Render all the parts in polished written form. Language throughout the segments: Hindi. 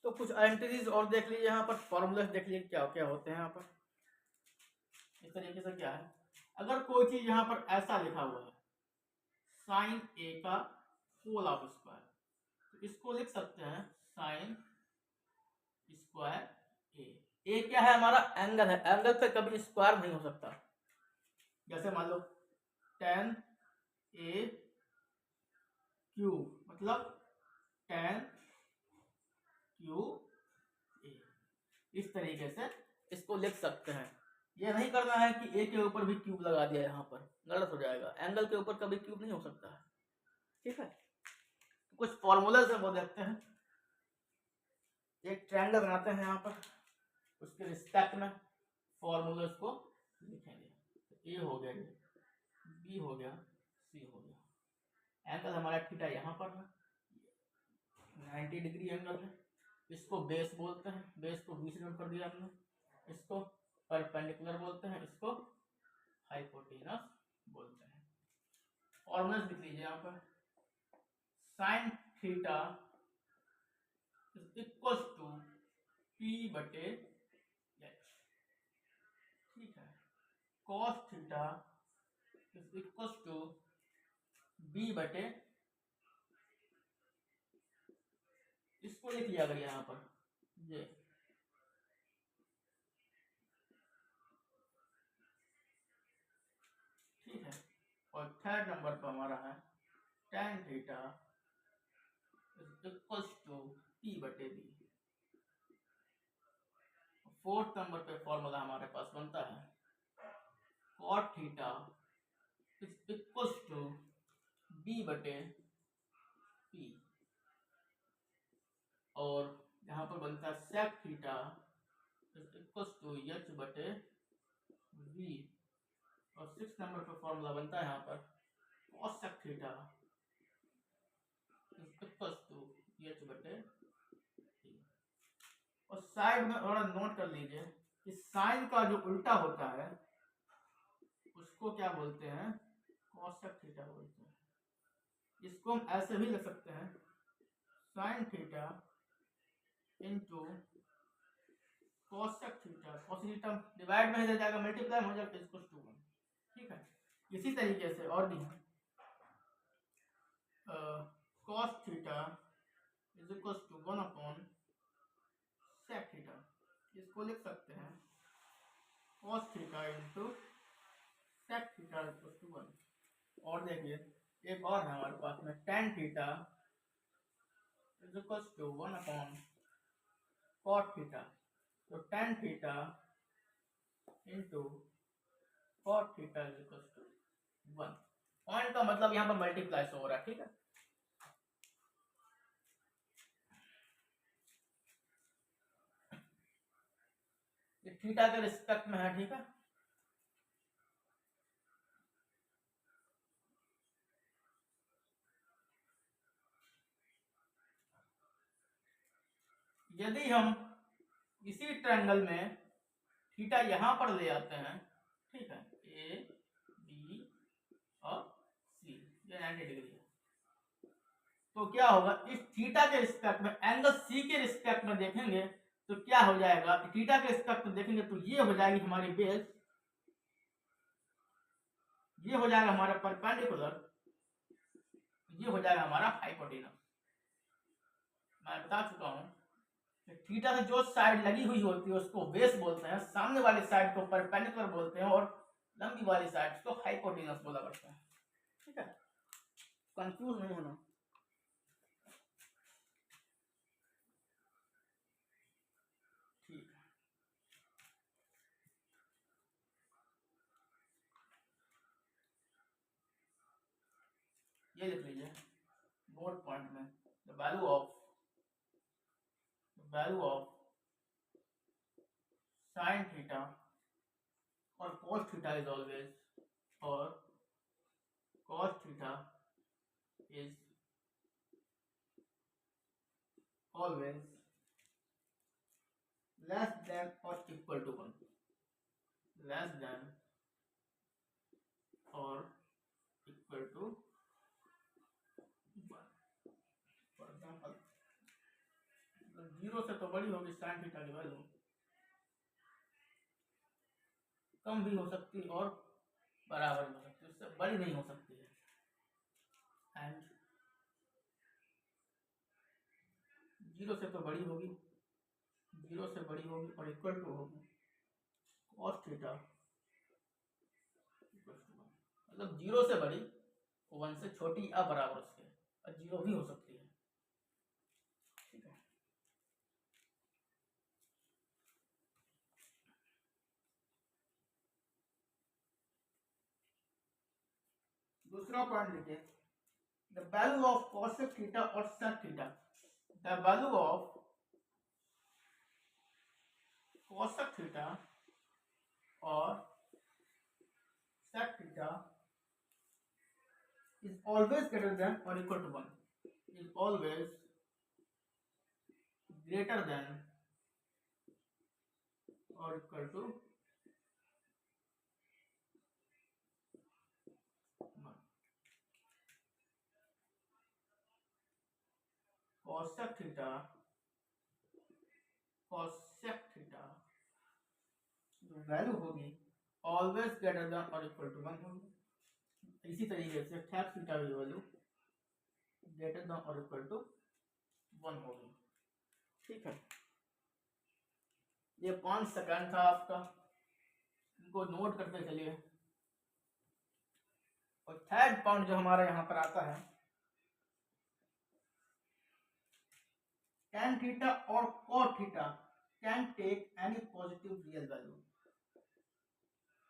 तो कुछ आइडेंटिटीज और देख लीजिए, यहाँ पर फॉर्मूलाज देख लीजिए क्या क्या होते हैं यहाँ पर। इस तरीके से क्या है, अगर कोई चीज यहाँ पर ऐसा लिखा हुआ है साइन ए का होल ऑफ स्क्वायर, तो इसको लिख सकते हैं साइन स्क्वायर ए क्या है हमारा एंगल है, एंगल पे कभी स्क्वायर नहीं हो सकता। जैसे मान लो tan ए क्यू मतलब tan क्यू ए, इस तरीके से इसको लिख सकते हैं। ये नहीं करना है कि ए के ऊपर भी क्यूब लगा दिया, यहाँ पर गलत हो जाएगा, एंगल के ऊपर कभी क्यूब नहीं हो सकता है, ठीक है। कुछ फॉर्मूलाज है वो देखते हैं। एक ट्रायंगल बनाते हैं यहाँ पर, उसके रिस्पेक्ट में फॉर्मूलाज को लिखेंगे। ए हो गया, बी हो गया, सी हो गया। एंगल हमारा थीटा यहाँ पर है, 90 डिग्री एंगल है। इसको बेस बोलते हैं, बेस को 20 नोट कर दिया हमने। इसको परपेंडिकुलर बोलते हैं, इसको हाइपोटेनस बोलते हैं। फॉर्मूलाज लिख लीजिए यहाँ पर। Sine theta is equal to P बटे एच, ठीक है। Cos theta is equal to B बटे, इसको लिख लिया अगर यहाँ पर ये, ठीक है। और थर्ड नंबर पर हमारा है tan theta is equal to P बटे बी। फोर्थ नंबर पे फॉर्मूला हमारे पास बनता है cot theta is equal to B बटे पी, और यहाँ पर बनता है sec theta is equal to H बटे वी। और 6 नंबर पे फॉर्मूला बनता है यहाँ पर cos sec theta is equal to H बटे टी। और साइड में थोड़ा नोट कर लीजिए कि साइन का जो उल्टा होता है उसको क्या बोलते हैं, cos sec थीटा बोलते हैं। इसको हम ऐसे भी लिख सकते हैं sine theta into cos sec theta, cos theta divide में इधर जाएगा मल्टीप्लाई हो जाएगा इसको 2, ठीक है। इसी तरीके से और भी है cos theta is equal to 1 upon sec theta, इसको लिख सकते हैं cos theta into sec theta equal to 1। और देखिए एक और है हमारे पास में tan theta is equal to 1 upon cot theta, तो tan theta into cot theta is equal to 1। Point का मतलब यहाँ पर मल्टीप्लाई हो रहा है, ठीक है। ये थीटा के रिस्पेक्ट में है, ठीक है। यदि हम इसी ट्रायंगल में थीटा यहां पर ले आते हैं, ठीक है, ए बी और सी, ये 90 डिग्री है, तो क्या होगा इस थीटा के रिस्पेक्ट में एंगल सी के रिस्पेक्ट में देखेंगे तो क्या हो जाएगा, थीटा के रिस्पेक्ट में देखेंगे तो ये हो जाएगी हमारी बेस, ये हो जाएगा हमारा परपेंडिकुलर, ये हो जाएगा हमारा हाइपोटेनस। मैं बता चुका हूं थीटा से जो साइड लगी हुई होती है उसको बेस बोलते हैं, सामने वाली साइड को परपेंडिकुलर बोलते हैं, और लंबी वाली साइड को हाइपोटेनस बोला करते हैं, ठीक है। कंफ्यूज नहीं होना। ठीक है, ये लिख लीजिए नोट पॉइंट में, the value of sine theta और cos थीटा इज ऑलवेज, और cos theta is always less than और इक्वल टू 1, लेस देन और इक्वल टू 1। फॉर एग्जाम्पल 0 से तो बड़ी होगी साइन थीटा की वैल्यू, कम भी हो सकती है और बराबर भी हो सकती है, उससे बड़ी नहीं हो सकती है। एंड 0 से तो बड़ी होगी, 0 से बड़ी होगी और इक्वल टू होगी cos थीटा, मतलब 0 से बड़ी, 1 से छोटी या बराबर उसके, और 0 भी हो सकती है। ठीक है, दूसरा पॉइंट देखिए, the value of cosec theta और sec theta, the value of cosec theta और sec theta is always greater than or equal to 1, is always greater than or equal to 1. cosec theta जो वैल्यू होगी ऑलवेज ग्रेटर देन और इक्वल टू 1 होगी। इसी तरीके से sec थीटा की वैल्यू ग्रेटर देन और इक्वल टू 1 होगी। ठीक है, ये 5 सेकंड था आपका, इनको नोट करते चलिए। और थर्ड पॉइंट जो हमारे यहाँ पर आता है, tan थीटा और cot theta can take any positive real value.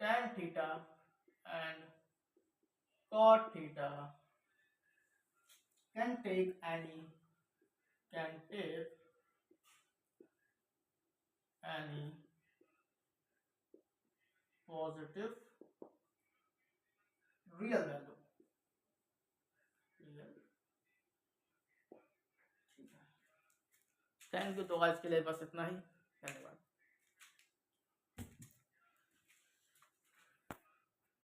tan theta and cot theta can take any positive real value। Thank you. तो आज के लिए बस इतना ही, धन्यवाद।